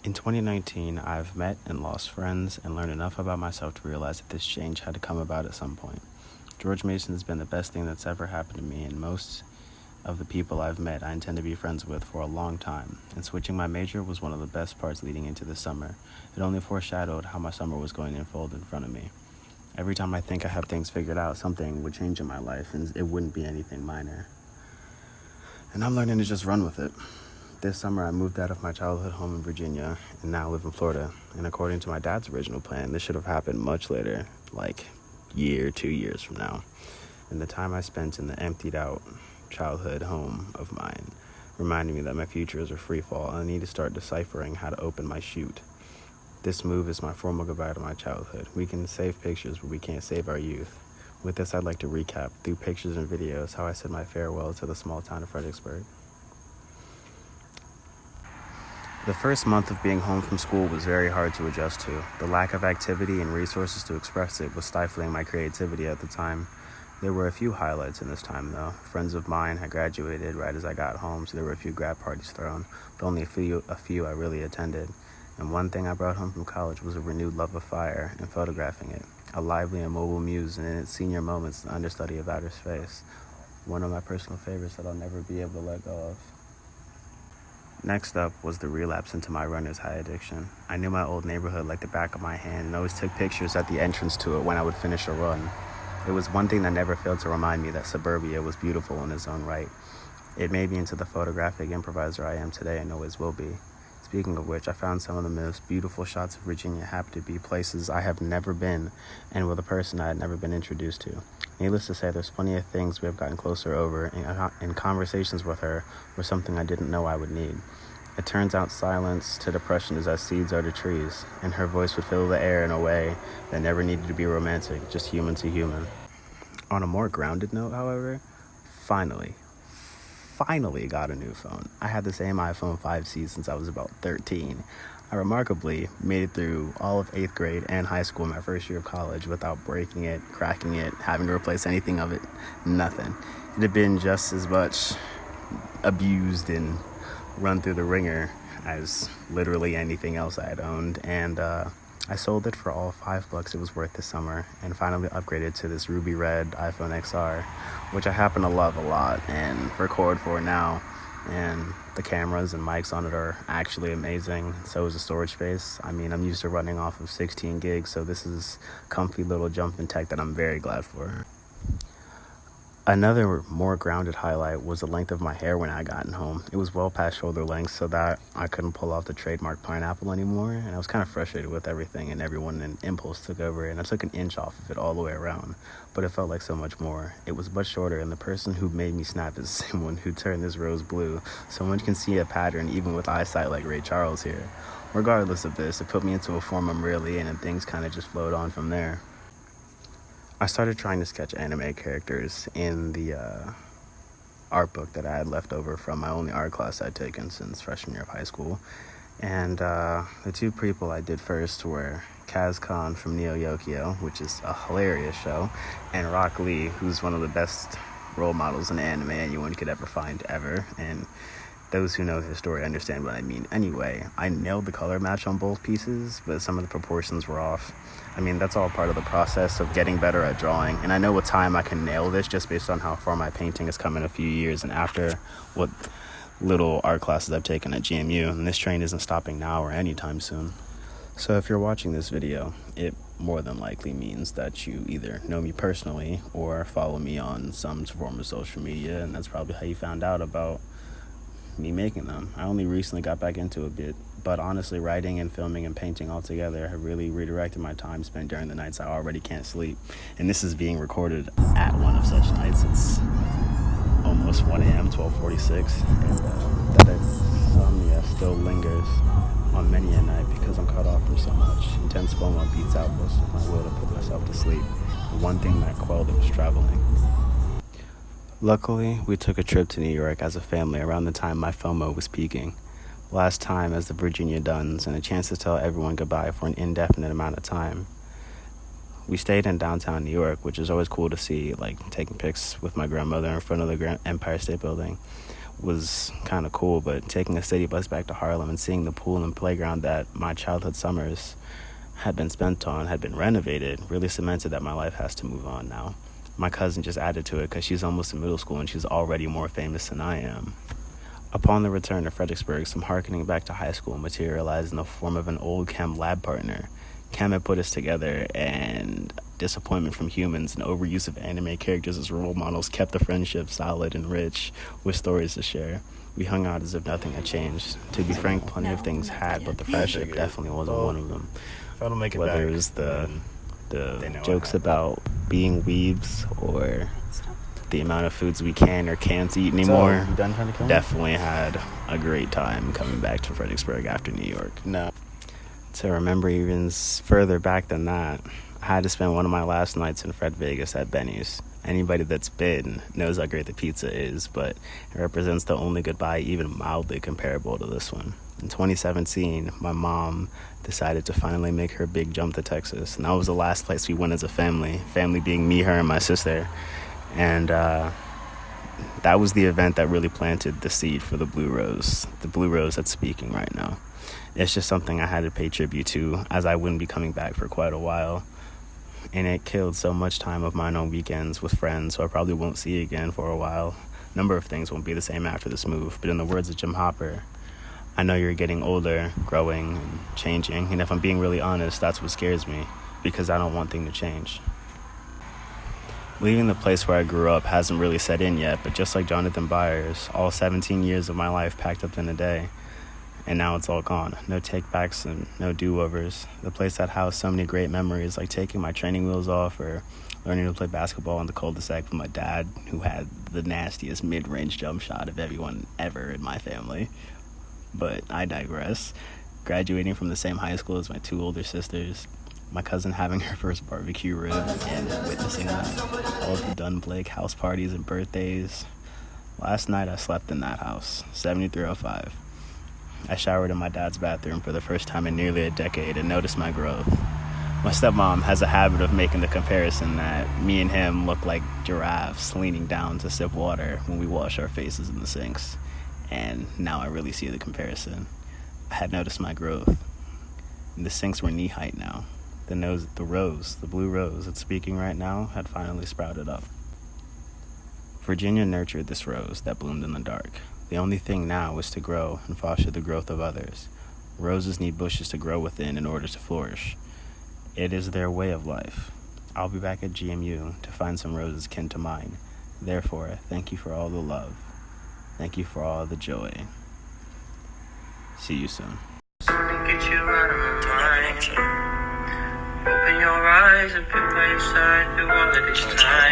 In 2019, I've met and lost friends and learned enough about myself to realize that this change had to come about at some point. George Mason has been the best thing that's ever happened to me, and most of the people I've met I intend to be friends with for a long time, and switching my major was one of the best parts leading into this summer. It only foreshadowed how my summer was going to unfold in front of me. Every time I think I have things figured out, something would change in my life, and it wouldn't be anything minor. And I'm learning to just run with it. This summer, I moved out of my childhood home in Virginia and now live in Florida. And according to my dad's original plan, this should have happened much later, like 2 years from now. And the time I spent in the emptied out childhood home of mine reminded me that my future is a free fall and I need to start deciphering how to open my chute. This move is my formal goodbye to my childhood. We can save pictures, but we can't save our youth. With this, I'd like to recap through pictures and videos how I said my farewell to the small town of Fredericksburg. The first month of being home from school was very hard to adjust to. The lack of activity and resources to express it was stifling my creativity at the time. There were a few highlights in this time, though. Friends of mine had graduated right as I got home, so there were a few grad parties thrown, but only a few I really attended. And one thing I brought home from college was a renewed love of fire and photographing it. A lively and mobile muse, and in its senior moments, the understudy of outer space. One of my personal favorites that I'll never be able to let go of. Next up was the relapse into my runner's high addiction. I knew my old neighborhood like the back of my hand and always took pictures at the entrance to it when I would finish a run. It was one thing that never failed to remind me that suburbia was beautiful in its own right. It made me into the photographic improviser I am today and always will be. Speaking of which, I found some of the most beautiful shots of Virginia happen to be places I have never been and with a person I had never been introduced to. Needless to say, there's plenty of things we have gotten closer over, and conversations with her were something I didn't know I would need. It turns out silence to depression is as seeds are to trees, and her voice would fill the air in a way that never needed to be romantic, just human to human. On a more grounded note, however, finally got a new phone. I had the same iPhone 5C since I was about 13. I remarkably made it through all of 8th grade and high school in my first year of college without breaking it, cracking it, having to replace anything of it, nothing. It had been just as much abused and run through the ringer as literally anything else I had owned, and I sold it for all $5 it was worth this summer and finally upgraded to this ruby red iPhone XR, which I happen to love a lot and record for now. And the cameras and mics on it are actually amazing. So is the storage space. I mean, I'm used to running off of 16 gigs, so this is comfy little jump in tech that I'm very glad for. Another more grounded highlight was the length of my hair when I got home. It was well past shoulder length so that I couldn't pull off the trademark pineapple anymore, and I was kind of frustrated with everything and everyone, and impulse took over, and I took an inch off of it all the way around, but it felt like so much more. It was much shorter, and the person who made me snap is the same one who turned this rose blue, so one can see a pattern even with eyesight like Ray Charles here. Regardless of this, it put me into a form I'm really in, and things kind of just flowed on from there. I started trying to sketch anime characters in the art book that I had left over from my only art class I'd taken since freshman year of high school. And the two people I did first were Kaz Khan from Neo Yokio, which is a hilarious show, and Rock Lee, who's one of the best role models in anime anyone could ever find ever. And those who know his story understand what I mean. Anyway, I nailed the color match on both pieces, but some of the proportions were off. I mean, that's all part of the process of getting better at drawing, and I know with time I can nail this just based on how far my painting has come in a few years and after what little art classes I've taken at GMU, and this train isn't stopping now or anytime soon. So if you're watching this video, it more than likely means that you either know me personally or follow me on some form of social media, and that's probably how you found out about me making them. I only recently got back into a bit, but honestly, writing and filming and painting all together have really redirected my time spent during the nights I already can't sleep. And this is being recorded at one of such nights. It's almost 1 a.m., 12:46, and that insomnia still lingers on many a night because I'm cut off from so much. Intense FOMO beats out most of my will to put myself to sleep. The one thing that quelled it was traveling. Luckily, we took a trip to New York as a family around the time my FOMO was peaking. Last time as the Virginia Duns, and a chance to tell everyone goodbye for an indefinite amount of time. We stayed in downtown New York, which is always cool to see, like taking pics with my grandmother in front of the Empire State Building. was kind of cool, but taking a city bus back to Harlem and seeing the pool and playground that my childhood summers had been spent on had been renovated really cemented that my life has to move on now. My cousin just added to it because she's almost in middle school and she's already more famous than I am. Upon the return to Fredericksburg, some hearkening back to high school materialized in the form of an old chem lab partner. Chem had put us together, and disappointment from humans and overuse of anime characters as role models kept the friendship solid and rich, with stories to share. We hung out as if nothing had changed. To be frank, plenty of things had, but the friendship definitely wasn't one of them. If I don't make it Whether back, it was the jokes about being weebs or the amount of foods we can or can't eat anymore, you done trying to kill me? definitely had a great time coming back to Fredericksburg after New York. No. To remember even further back than that, I had to spend one of my last nights in Fred Vegas at Benny's. Anybody that's been knows how great the pizza is, but it represents the only goodbye even mildly comparable to this one. In 2017, my mom decided to finally make her big jump to Texas, and that was the last place we went as a family being me, her, and my sister. And that was the event that really planted the seed for the Blue Rose that's speaking right now. It's just something I had to pay tribute to, as I wouldn't be coming back for quite a while. And it killed so much time of mine on weekends with friends who I probably won't see again for a while. A number of things won't be the same after this move, but in the words of Jim Hopper, I know you're getting older, growing, and changing, and if I'm being really honest, that's what scares me, because I don't want things to change. Leaving the place where I grew up hasn't really set in yet, but just like Jonathan Byers, all 17 years of my life packed up in a day, and now it's all gone. No take-backs and no do-overs. The place that housed so many great memories, like taking my training wheels off or learning to play basketball in the cul-de-sac with my dad, who had the nastiest mid-range jump shot of everyone ever in my family. But I digress. Graduating from the same high school as my two older sisters, my cousin having her first barbecue rib and witnessing all of the Dunn Blake house parties and birthdays. Last night I slept in that house, 7305. I showered in my dad's bathroom for the first time in nearly a decade and noticed my growth. My stepmom has a habit of making the comparison that me and him look like giraffes leaning down to sip water when we wash our faces in the sinks. And now I really see the comparison. I had noticed my growth. And the sinks were knee height now. The blue rose that's speaking right now, had finally sprouted up. Virginia nurtured this rose that bloomed in the dark. The only thing now was to grow and foster the growth of others. Roses need bushes to grow within in order to flourish. It is their way of life. I'll be back at GMU to find some roses kin to mine. Therefore, thank you for all the love. Thank you for all the joy. See you soon. Get you out of my mind. Open your eyes and pick by your side through all of this time.